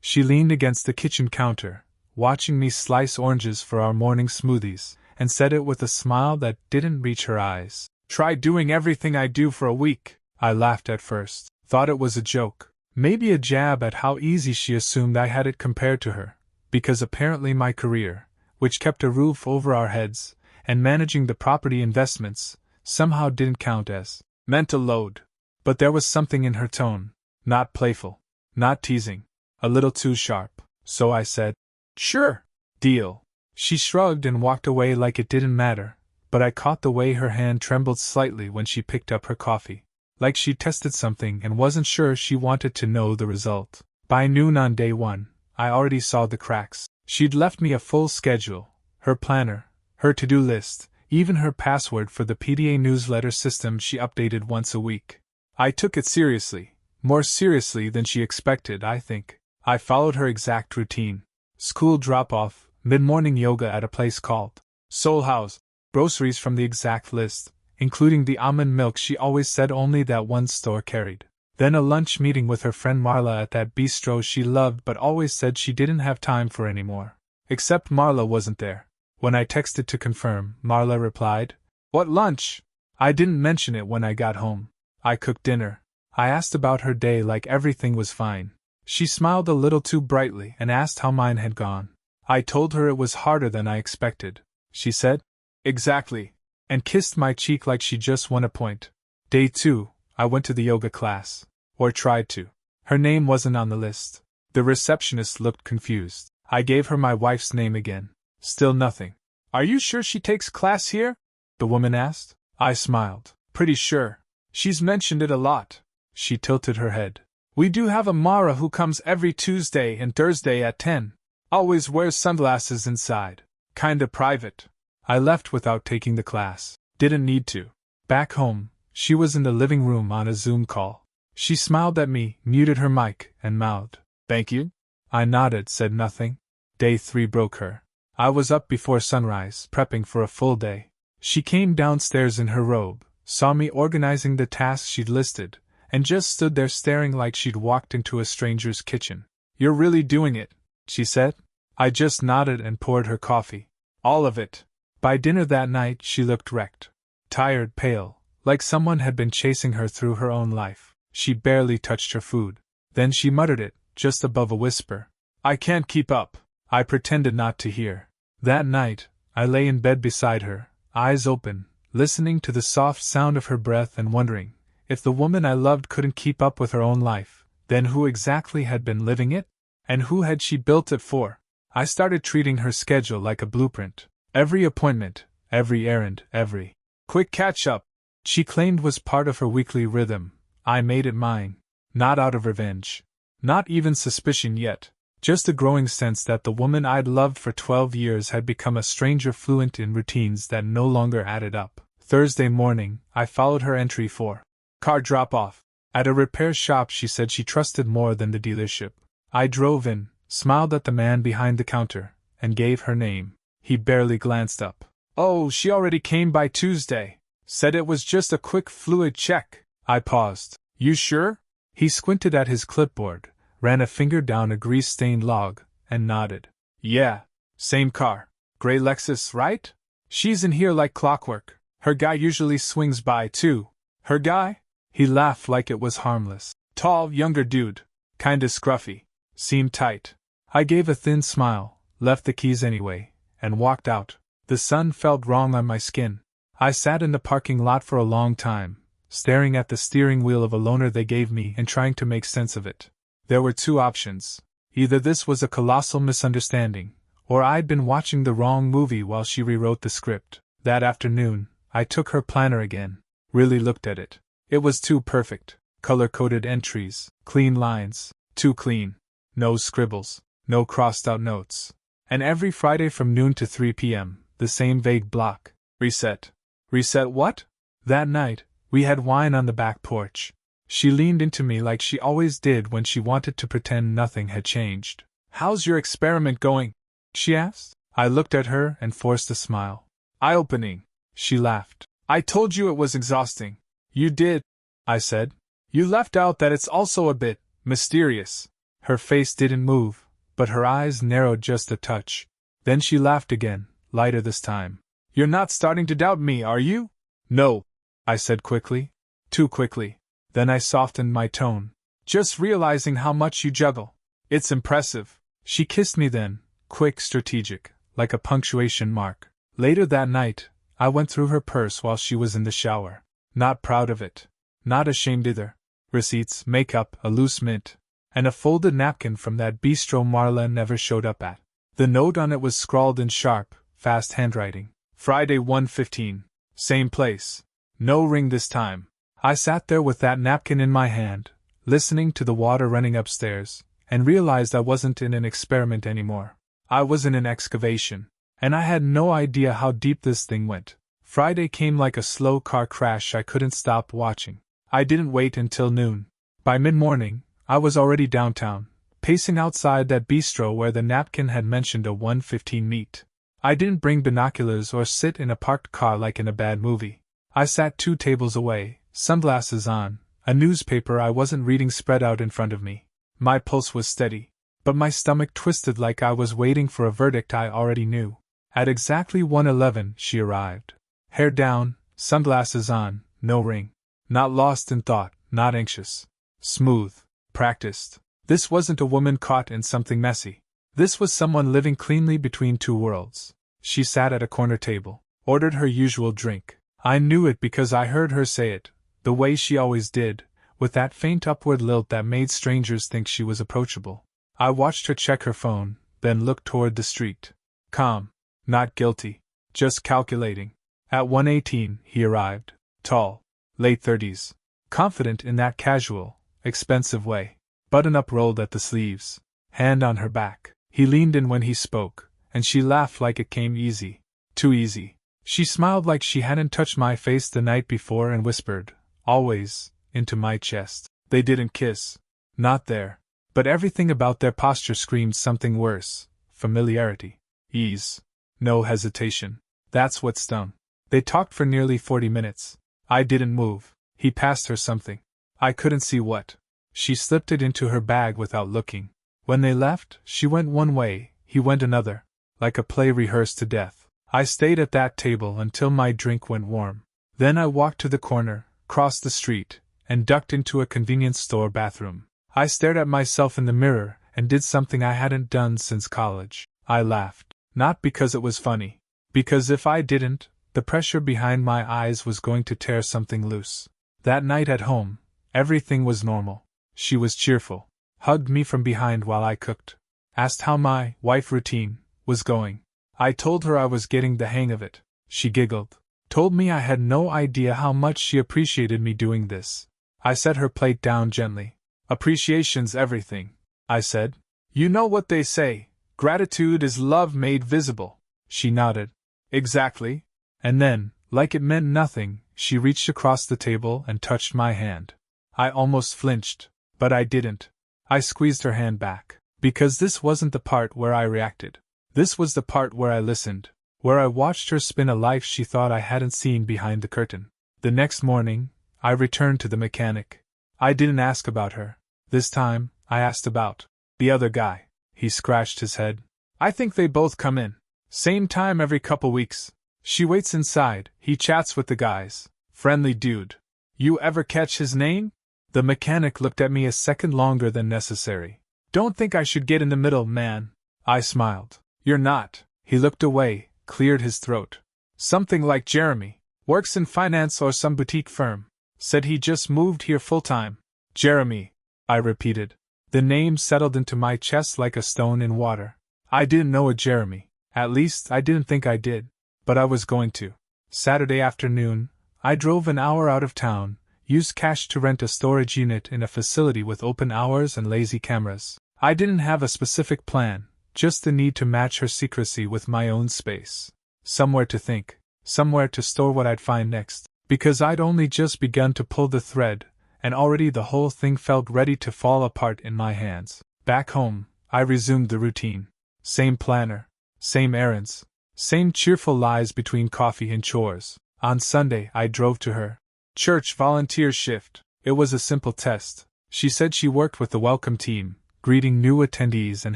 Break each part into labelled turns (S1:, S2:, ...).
S1: She leaned against the kitchen counter, watching me slice oranges for our morning smoothies, and said it with a smile that didn't reach her eyes. Try doing everything I do for a week. I laughed at first, thought it was a joke, maybe a jab at how easy she assumed I had it compared to her, because apparently my career, which kept a roof over our heads, and managing the property investments, somehow didn't count as mental load. But there was something in her tone, not playful, not teasing, a little too sharp, so I said, "Sure. Deal." She shrugged and walked away like it didn't matter, but I caught the way her hand trembled slightly when she picked up her coffee, like she tested something and wasn't sure she wanted to know the result. By noon on day one, I already saw the cracks. She'd left me a full schedule, her planner, her to-do list, even her password for the PDA newsletter system she updated once a week. I took it seriously, more seriously than she expected, I think. I followed her exact routine. School drop-off, mid-morning yoga at a place called Soul House, groceries from the exact list, including the almond milk she always said only that one store carried. Then a lunch meeting with her friend Marla at that bistro she loved but always said she didn't have time for anymore. Except Marla wasn't there. When I texted to confirm, Marla replied, "What lunch?" I didn't mention it when I got home. I cooked dinner. I asked about her day like everything was fine. She smiled a little too brightly and asked how mine had gone. I told her it was harder than I expected. She said, "Exactly," and kissed my cheek like she just won a point. Day 2, I went to the yoga class. Or tried to. Her name wasn't on the list. The receptionist looked confused. I gave her my wife's name again. Still nothing. "Are you sure she takes class here?" the woman asked. I smiled. "Pretty sure. She's mentioned it a lot." She tilted her head. "We do have a Mara who comes every Tuesday and Thursday at 10. Always wears sunglasses inside. Kinda private." I left without taking the class. Didn't need to. Back home, she was in the living room on a Zoom call. She smiled at me, muted her mic, and mouthed, "Thank you?" I nodded, said nothing. Day 3 broke her. I was up before sunrise, prepping for a full day. She came downstairs in her robe, saw me organizing the tasks she'd listed, and just stood there staring like she'd walked into a stranger's kitchen. "You're really doing it," she said. I just nodded and poured her coffee. All of it. By dinner that night she looked wrecked. Tired, pale, like someone had been chasing her through her own life. She barely touched her food. Then she muttered it, just above a whisper. "I can't keep up." I pretended not to hear. That night, I lay in bed beside her, eyes open, listening to the soft sound of her breath and wondering, if the woman I loved couldn't keep up with her own life, then who exactly had been living it? And who had she built it for? I started treating her schedule like a blueprint. Every appointment, every errand, every quick catch-up, she claimed was part of her weekly rhythm. I made it mine. Not out of revenge. Not even suspicion yet. Just a growing sense that the woman I'd loved for 12 years had become a stranger fluent in routines that no longer added up. Thursday morning, I followed her entry for car drop-off. At a repair shop she said she trusted more than the dealership. I drove in, smiled at the man behind the counter, and gave her name. He barely glanced up. "Oh, she already came by Tuesday. Said it was just a quick fluid check." I paused. "You sure?" He squinted at his clipboard, ran a finger down a grease-stained log, and nodded. "Yeah. Same car. Gray Lexus, right? She's in here like clockwork. Her guy usually swings by, too." "Her guy?" He laughed like it was harmless. "Tall, younger dude. Kinda scruffy. Seemed tight." I gave a thin smile, left the keys anyway, and walked out. The sun felt wrong on my skin. I sat in the parking lot for a long time, staring at the steering wheel of a loaner they gave me and trying to make sense of it. There were two options. Either this was a colossal misunderstanding, or I'd been watching the wrong movie while she rewrote the script. That afternoon, I took her planner again, really looked at it. It was too perfect. Color-coded entries, clean lines, too clean. No scribbles, no crossed-out notes. And every Friday from noon to 3 p.m., the same vague block. Reset. Reset what? That night, we had wine on the back porch. She leaned into me like she always did when she wanted to pretend nothing had changed. "How's your experiment going?" she asked. I looked at her and forced a smile. "Eye-opening," she laughed. "I told you it was exhausting." "You did," I said. "You left out that it's also a bit mysterious." Her face didn't move, but her eyes narrowed just a touch. Then she laughed again, lighter this time. "You're not starting to doubt me, are you?" "No," I said quickly. Too quickly. Then I softened my tone. "Just realizing how much you juggle. It's impressive." She kissed me then, quick, strategic, like a punctuation mark. Later that night, I went through her purse while she was in the shower. Not proud of it. Not ashamed either. Receipts, makeup, a loose mint, and a folded napkin from that bistro Marla never showed up at. The note on it was scrawled in sharp, fast handwriting. Friday 1:15. Same place. No ring this time. I sat there with that napkin in my hand, listening to the water running upstairs, and realized I wasn't in an experiment anymore. I was in an excavation, and I had no idea how deep this thing went. Friday came like a slow car crash I couldn't stop watching. I didn't wait until noon. By mid-morning, I was already downtown, pacing outside that bistro where the napkin had mentioned a 1:15 meet. I didn't bring binoculars or sit in a parked car like in a bad movie. I sat 2 tables away, sunglasses on, a newspaper I wasn't reading spread out in front of me. My pulse was steady, but my stomach twisted like I was waiting for a verdict I already knew. At exactly 1:11 she arrived. Hair down, sunglasses on, no ring. Not lost in thought, not anxious. Smooth. Practiced. This wasn't a woman caught in something messy. This was someone living cleanly between 2 worlds. She sat at a corner table, ordered her usual drink. I knew it because I heard her say it, the way she always did, with that faint upward lilt that made strangers think she was approachable. I watched her check her phone, then look toward the street. Calm. Not guilty. Just calculating. At 1:18 he arrived. Tall. Late 30s. Confident in that casual, expensive way. Button-up rolled at the sleeves. Hand on her back. He leaned in when he spoke, and she laughed like it came easy. Too easy. She smiled like she hadn't touched my face the night before and whispered, always, into my chest. They didn't kiss. Not there. But everything about their posture screamed something worse. Familiarity. Ease. No hesitation. That's what stung. They talked for nearly 40 minutes. I didn't move. He passed her something. I couldn't see what. She slipped it into her bag without looking. When they left, she went one way, he went another, like a play rehearsed to death. I stayed at that table until my drink went warm. Then I walked to the corner, crossed the street, and ducked into a convenience store bathroom. I stared at myself in the mirror and did something I hadn't done since college. I laughed. Not because it was funny. Because if I didn't, the pressure behind my eyes was going to tear something loose. That night at home, everything was normal. She was cheerful. Hugged me from behind while I cooked. Asked how my wife routine was going. I told her I was getting the hang of it. She giggled. Told me I had no idea how much she appreciated me doing this. I set her plate down gently. Appreciation's everything, I said. You know what they say, gratitude is love made visible. She nodded. Exactly. And then, like it meant nothing, she reached across the table and touched my hand. I almost flinched, but I didn't. I squeezed her hand back. Because this wasn't the part where I reacted. This was the part where I listened, where I watched her spin a life she thought I hadn't seen behind the curtain. The next morning, I returned to the mechanic. I didn't ask about her. This time, I asked about the other guy. He scratched his head. I think they both come in. Same time every couple weeks. She waits inside, he chats with the guys. Friendly dude. You ever catch his name? The mechanic looked at me a second longer than necessary. Don't think I should get in the middle, man. I smiled. You're not. He looked away, cleared his throat. Something like Jeremy. Works in finance or some boutique firm. Said he just moved here full-time. Jeremy, I repeated. The name settled into my chest like a stone in water. I didn't know a Jeremy. At least, I didn't think I did. But I was going to. Saturday afternoon, I drove an hour out of town, used cash to rent a storage unit in a facility with open hours and lazy cameras. I didn't have a specific plan, just the need to match her secrecy with my own space. Somewhere to think, somewhere to store what I'd find next, because I'd only just begun to pull the thread, and already the whole thing felt ready to fall apart in my hands. Back home, I resumed the routine. Same planner, same errands, same cheerful lies between coffee and chores. On Sunday, I drove to her church volunteer shift. It was a simple test. She said she worked with the welcome team, greeting new attendees and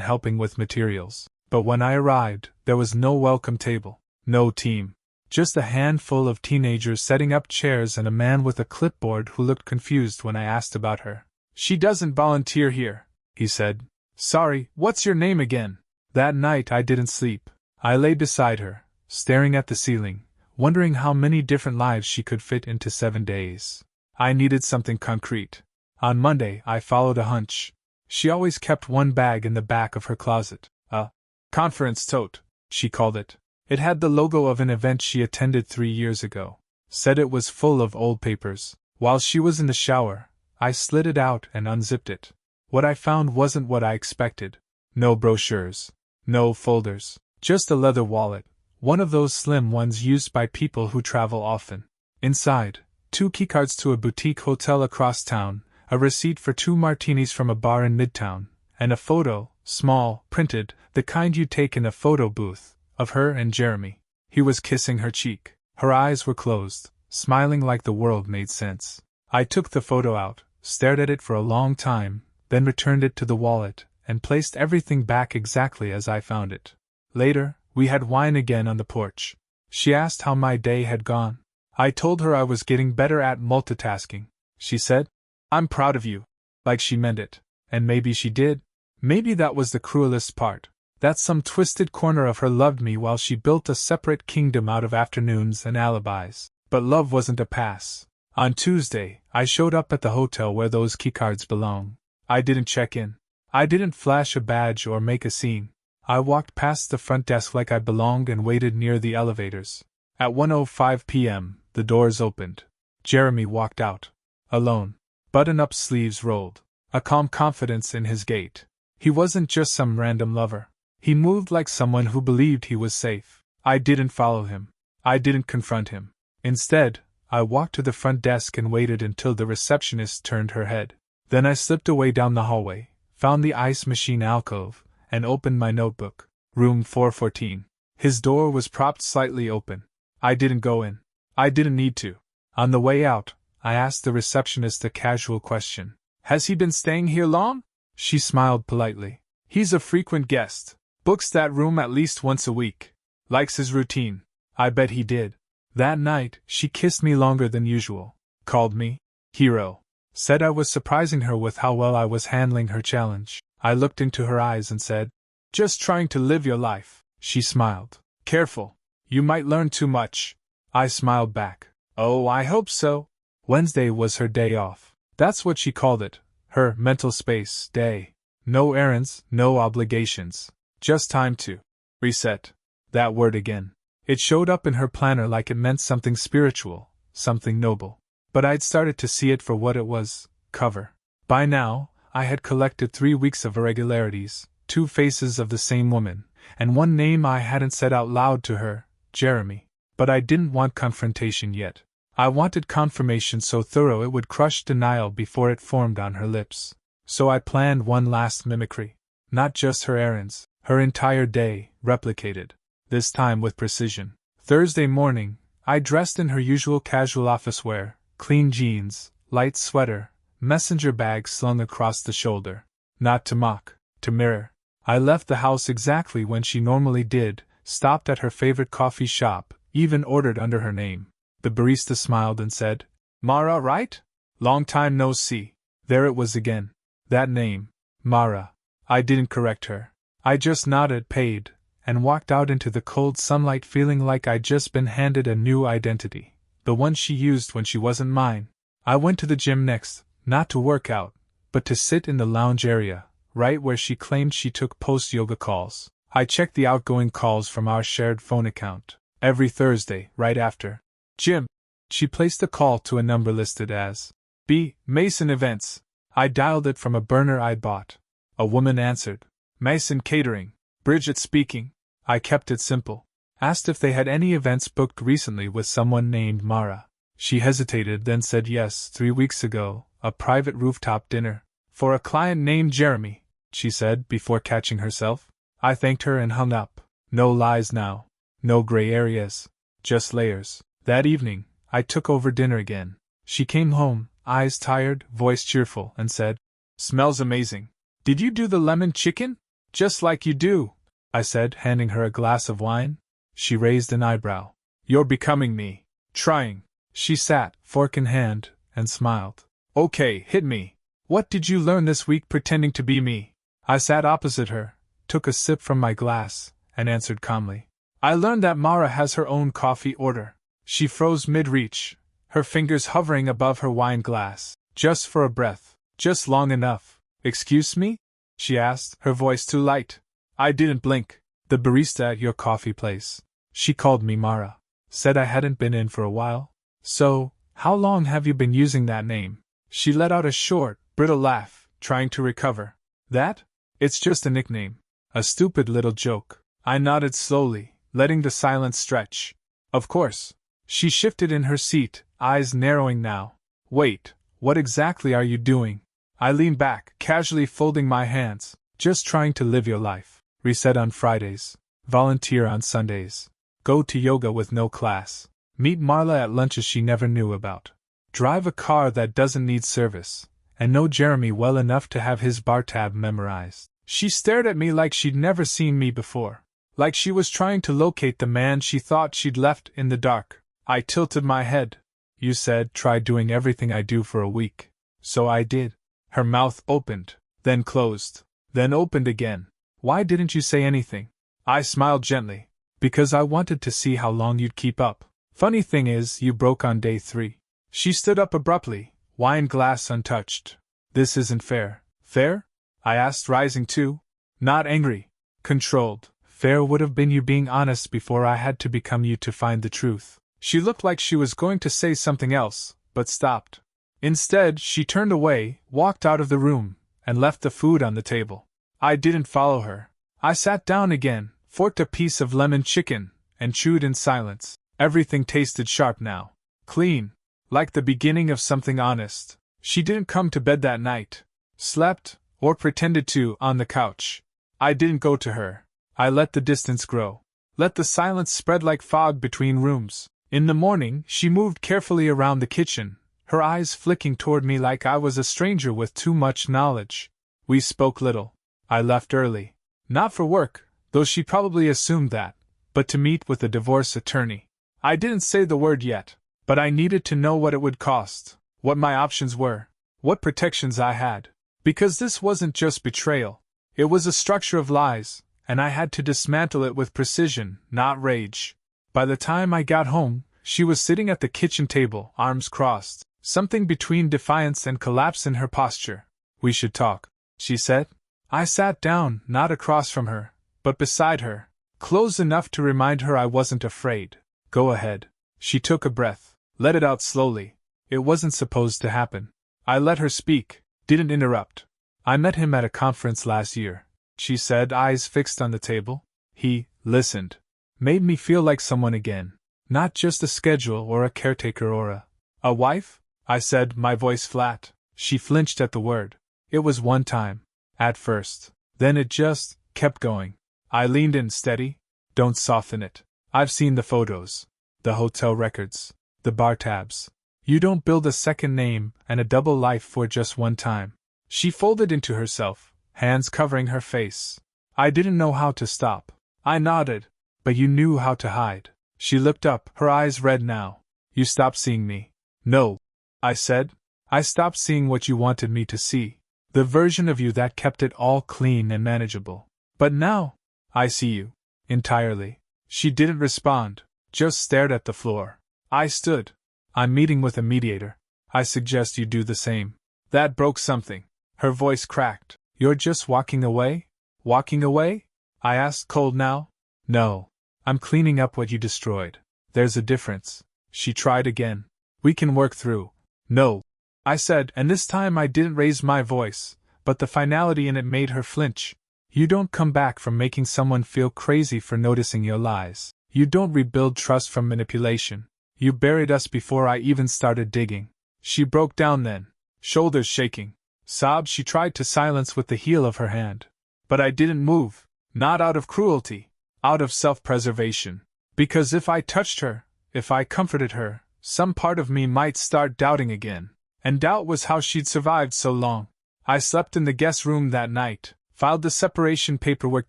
S1: helping with materials. But when I arrived, there was no welcome table, no team. Just a handful of teenagers setting up chairs and a man with a clipboard who looked confused when I asked about her. "She doesn't volunteer here," he said. "Sorry, what's your name again?" That night I didn't sleep. I lay beside her, staring at the ceiling, wondering how many different lives she could fit into 7 days. I needed something concrete. On Monday I followed a hunch. She always kept one bag in the back of her closet. A conference tote, she called it. It had the logo of an event she attended 3 years ago. Said it was full of old papers. While she was in the shower, I slid it out and unzipped it. What I found wasn't what I expected. No brochures. No folders. Just a leather wallet, one of those slim ones used by people who travel often. Inside, 2 keycards to a boutique hotel across town, a receipt for 2 martinis from a bar in Midtown, and a photo, small, printed, the kind you take in a photo booth, of her and Jeremy. He was kissing her cheek. Her eyes were closed, smiling like the world made sense. I took the photo out, stared at it for a long time, then returned it to the wallet, and placed everything back exactly as I found it. Later, we had wine again on the porch. She asked how my day had gone. I told her I was getting better at multitasking. She said, "I'm proud of you." Like she meant it. And maybe she did. Maybe that was the cruelest part. That some twisted corner of her loved me while she built a separate kingdom out of afternoons and alibis. But love wasn't a pass. On Tuesday, I showed up at the hotel where those keycards belong. I didn't check in. I didn't flash a badge or make a scene. I walked past the front desk like I belonged and waited near the elevators. At 1:05 p.m., the doors opened. Jeremy walked out. Alone. Button-up sleeves rolled. A calm confidence in his gait. He wasn't just some random lover. He moved like someone who believed he was safe. I didn't follow him. I didn't confront him. Instead, I walked to the front desk and waited until the receptionist turned her head. Then I slipped away down the hallway, found the ice machine alcove, and opened my notebook. Room 414. His door was propped slightly open. I didn't go in. I didn't need to. On the way out, I asked the receptionist a casual question. "Has he been staying here long?" She smiled politely. "He's a frequent guest. Books that room at least once a week. Likes his routine." I bet he did. That night, she kissed me longer than usual. Called me hero. Said I was surprising her with how well I was handling her challenge. I looked into her eyes and said, "Just trying to live your life." She smiled. "Careful. You might learn too much." I smiled back. "Oh, I hope so." Wednesday was her day off. That's what she called it. Her mental space day. No errands, no obligations. Just time to reset. That word again. It showed up in her planner like it meant something spiritual, something noble. But I'd started to see it for what it was, cover. By now, I had collected 3 weeks of irregularities, 2 faces of the same woman, and 1 name I hadn't said out loud to her, Jeremy. But I didn't want confrontation yet. I wanted confirmation so thorough it would crush denial before it formed on her lips. So I planned one last mimicry. Not just her errands, her entire day, replicated. This time with precision. Thursday morning, I dressed in her usual casual office wear, clean jeans, light sweater, messenger bag slung across the shoulder. Not to mock, to mirror. I left the house exactly when she normally did, stopped at her favorite coffee shop, even ordered under her name. The barista smiled and said, "Mara, right? Long time no see." There it was again. That name. Mara. I didn't correct her. I just nodded, paid, and walked out into the cold sunlight feeling like I'd just been handed a new identity. The one she used when she wasn't mine. I went to the gym next, not to work out, but to sit in the lounge area, right where she claimed she took post-yoga calls. I checked the outgoing calls from our shared phone account. Every Thursday, right after gym. She placed a call to a number listed as B. Mason Events. I dialed it from a burner I'd bought. A woman answered. "Mason Catering. Bridget speaking." I kept it simple. Asked if they had any events booked recently with someone named Mara. She hesitated, then said yes, 3 weeks ago, a private rooftop dinner. "For a client named Jeremy," she said before catching herself. I thanked her and hung up. No lies now. No gray areas. Just layers. That evening, I took over dinner again. She came home, eyes tired, voice cheerful, and said, "Smells amazing. Did you do the lemon chicken? Just like you do, I said, handing her a glass of wine. She raised an eyebrow. You're becoming me. Trying. She sat, fork in hand, and smiled. Okay, hit me. What did you learn this week pretending to be me? I sat opposite her, took a sip from my glass, and answered calmly. I learned that Mara has her own coffee order. She froze mid-reach, her fingers hovering above her wine glass, just for a breath, just long enough. Excuse me? She asked, her voice too light. I didn't blink. The barista at your coffee place. She called me Mara. Said I hadn't been in for a while. So, how long have you been using that name? She let out a short, brittle laugh, trying to recover. That? It's just a nickname. A stupid little joke. I nodded slowly, letting the silence stretch. Of course. She shifted in her seat, eyes narrowing now. Wait, what exactly are you doing? I leaned back, casually folding my hands. Just trying to live your life. Reset on Fridays. Volunteer on Sundays. Go to yoga with no class. Meet Marla at lunches she never knew about. Drive a car that doesn't need service. And know Jeremy well enough to have his bar tab memorized. She stared at me like she'd never seen me before. Like she was trying to locate the man she thought she'd left in the dark. I tilted my head. You said try doing everything I do for a week. So I did. Her mouth opened, then closed, then opened again. Why didn't you say anything? I smiled gently. Because I wanted to see how long you'd keep up. Funny thing is, you broke on day 3. She stood up abruptly, wine glass untouched. This isn't fair. Fair? I asked, rising too. Not angry. Controlled. Fair would have been you being honest before I had to become you to find the truth. She looked like she was going to say something else, but stopped. Instead, she turned away, walked out of the room, and left the food on the table. I didn't follow her. I sat down again, forked a piece of lemon chicken, and chewed in silence. Everything tasted sharp now. Clean. Like the beginning of something honest. She didn't come to bed that night. Slept, or pretended to, on the couch. I didn't go to her. I let the distance grow. Let the silence spread like fog between rooms. In the morning, she moved carefully around the kitchen, her eyes flicking toward me like I was a stranger with too much knowledge. We spoke little. I left early. Not for work, though she probably assumed that, but to meet with a divorce attorney. I didn't say the word yet, but I needed to know what it would cost, what my options were, what protections I had. Because this wasn't just betrayal. It was a structure of lies, and I had to dismantle it with precision, not rage. By the time I got home, she was sitting at the kitchen table, arms crossed, something between defiance and collapse in her posture. We should talk, she said. I sat down, not across from her, but beside her, close enough to remind her I wasn't afraid. Go ahead. She took a breath, let it out slowly. It wasn't supposed to happen. I let her speak, didn't interrupt. I met him at a conference last year, she said, eyes fixed on the table. He listened. Made me feel like someone again. Not just a schedule or a caretaker or a wife? I said, my voice flat. She flinched at the word. It was one time. At first. Then it just kept going. I leaned in steady. Don't soften it. I've seen the photos. The hotel records. The bar tabs. You don't build a second name and a double life for just one time. She folded into herself, hands covering her face. I didn't know how to stop. I nodded. But you knew how to hide. She looked up, her eyes red now. You stopped seeing me. No. I said. I stopped seeing what you wanted me to see. The version of you that kept it all clean and manageable. But now, I see you. Entirely. She didn't respond, just stared at the floor. I stood. I'm meeting with a mediator. I suggest you do the same. That broke something. Her voice cracked. You're just walking away? Walking away? I asked, cold now. No. I'm cleaning up what you destroyed. There's a difference. She tried again. We can work through. No. I said, and this time I didn't raise my voice, but the finality in it made her flinch. You don't come back from making someone feel crazy for noticing your lies. You don't rebuild trust from manipulation. You buried us before I even started digging. She broke down then, shoulders shaking. Sobs she tried to silence with the heel of her hand. But I didn't move, not out of cruelty. Out of self-preservation. Because if I touched her, if I comforted her, some part of me might start doubting again. And doubt was how she'd survived so long. I slept in the guest room that night, filed the separation paperwork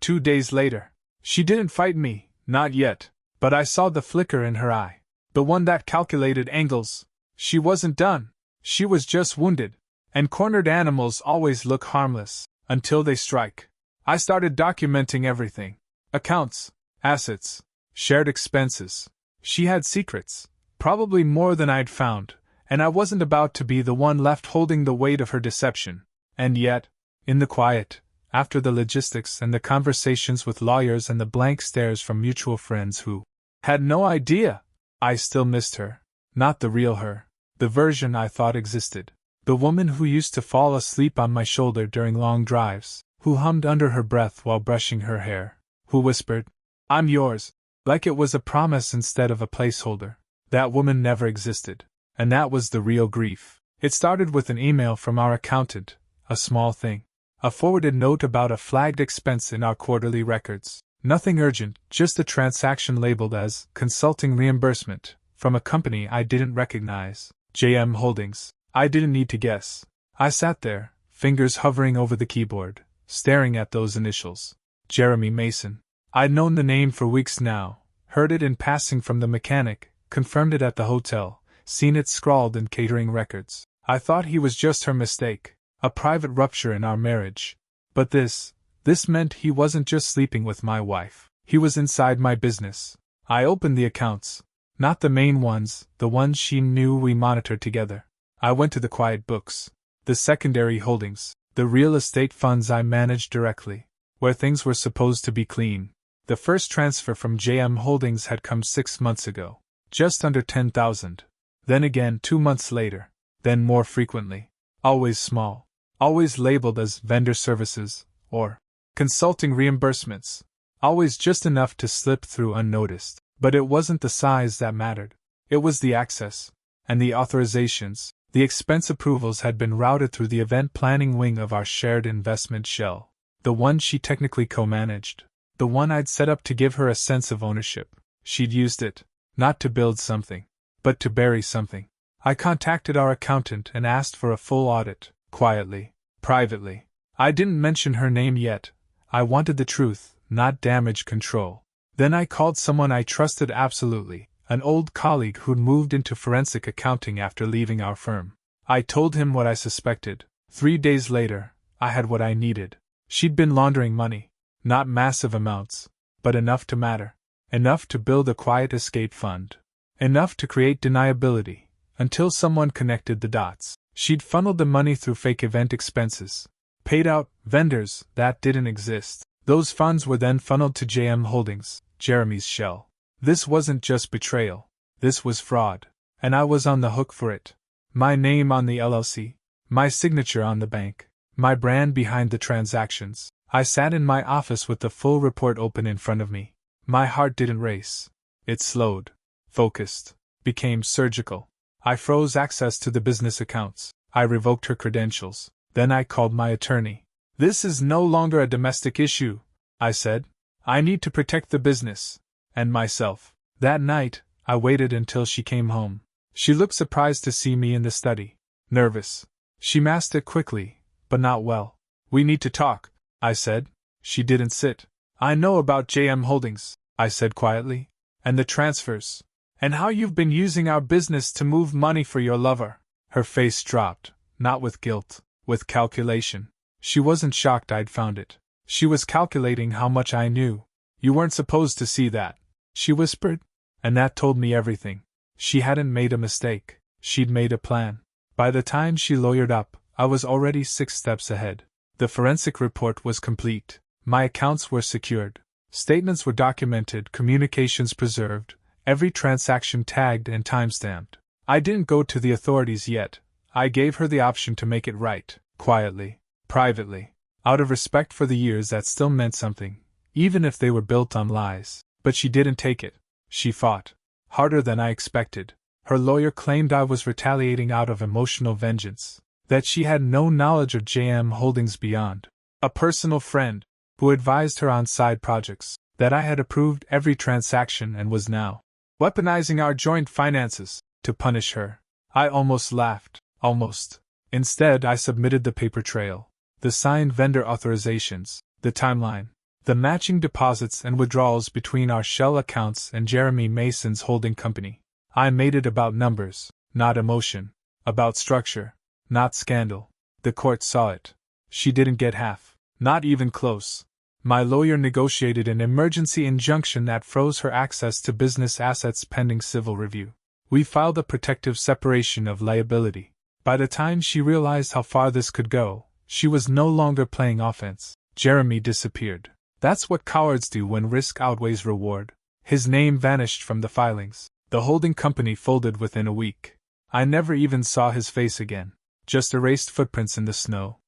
S1: 2 days later. She didn't fight me, not yet, but I saw the flicker in her eye. The one that calculated angles. She wasn't done. She was just wounded. And cornered animals always look harmless, until they strike. I started documenting everything. Accounts, assets, shared expenses. She had secrets, probably more than I'd found, and I wasn't about to be the one left holding the weight of her deception. And yet, in the quiet, after the logistics and the conversations with lawyers and the blank stares from mutual friends who had no idea, I still missed her. Not the real her. The version I thought existed. The woman who used to fall asleep on my shoulder during long drives, who hummed under her breath while brushing her hair, who whispered, "I'm yours," like it was a promise instead of a placeholder. That woman never existed. And that was the real grief. It started with an email from our accountant, a small thing. A forwarded note about a flagged expense in our quarterly records. Nothing urgent, just a transaction labeled as consulting reimbursement from a company I didn't recognize. JM Holdings. I didn't need to guess. I sat there, fingers hovering over the keyboard, staring at those initials. Jeremy Mason. I'd known the name for weeks now, heard it in passing from the mechanic, confirmed it at the hotel, seen it scrawled in catering records. I thought he was just her mistake, a private rupture in our marriage. But this meant he wasn't just sleeping with my wife. He was inside my business. I opened the accounts. Not the main ones, the ones she knew we monitored together. I went to the quiet books. The secondary holdings, the real estate funds I managed directly, where things were supposed to be clean. The first transfer from JM Holdings had come 6 months ago. Just under 10,000. Then again 2 months later. Then more frequently. Always small. Always labeled as vendor services, or consulting reimbursements. Always just enough to slip through unnoticed. But it wasn't the size that mattered. It was the access. And the authorizations. The expense approvals had been routed through the event planning wing of our shared investment shell. The one she technically co-managed. The one I'd set up to give her a sense of ownership. She'd used it, not to build something, but to bury something. I contacted our accountant and asked for a full audit, quietly, privately. I didn't mention her name yet. I wanted the truth, not damage control. Then I called someone I trusted absolutely, an old colleague who'd moved into forensic accounting after leaving our firm. I told him what I suspected. 3 days later, I had what I needed. She'd been laundering money. Not massive amounts, but enough to matter. Enough to build a quiet escape fund. Enough to create deniability, until someone connected the dots. She'd funneled the money through fake event expenses. Paid out vendors that didn't exist. Those funds were then funneled to JM Holdings, Jeremy's shell. This wasn't just betrayal. This was fraud. And I was on the hook for it. My name on the LLC. My signature on the bank. My brand behind the transactions. I sat in my office with the full report open in front of me. My heart didn't race. It slowed, focused, became surgical. I froze access to the business accounts. I revoked her credentials. Then I called my attorney. "This is no longer a domestic issue," I said. "I need to protect the business. And myself." That night, I waited until she came home. She looked surprised to see me in the study. Nervous. She masked it quickly, but not well. "We need to talk," I said. She didn't sit. "I know about JM Holdings," I said quietly. "And the transfers. And how you've been using our business to move money for your lover." Her face dropped, not with guilt, with calculation. She wasn't shocked I'd found it. She was calculating how much I knew. "You weren't supposed to see that," she whispered. And that told me everything. She hadn't made a mistake. She'd made a plan. By the time she lawyered up, I was already 6 steps ahead. The forensic report was complete. My accounts were secured. Statements were documented, communications preserved, every transaction tagged and timestamped. I didn't go to the authorities yet. I gave her the option to make it right, quietly, privately, out of respect for the years that still meant something, even if they were built on lies. But she didn't take it. She fought. Harder than I expected. Her lawyer claimed I was retaliating out of emotional vengeance, that she had no knowledge of JM Holdings beyond a personal friend who advised her on side projects, that I had approved every transaction and was now weaponizing our joint finances to punish her. I almost laughed. Almost. Instead, I submitted the paper trail, the signed vendor authorizations, the timeline, the matching deposits and withdrawals between our shell accounts and Jeremy Mason's holding company. I made it about numbers, not emotion, about structure, not scandal. The court saw it. She didn't get half, not even close. My lawyer negotiated an emergency injunction that froze her access to business assets pending civil review. We filed a protective separation of liability. By the time she realized how far this could go, she was no longer playing offense. Jeremy disappeared. That's what cowards do when risk outweighs reward. His name vanished from the filings. The holding company folded within a week. I never even saw his face again. Just erased footprints in the snow.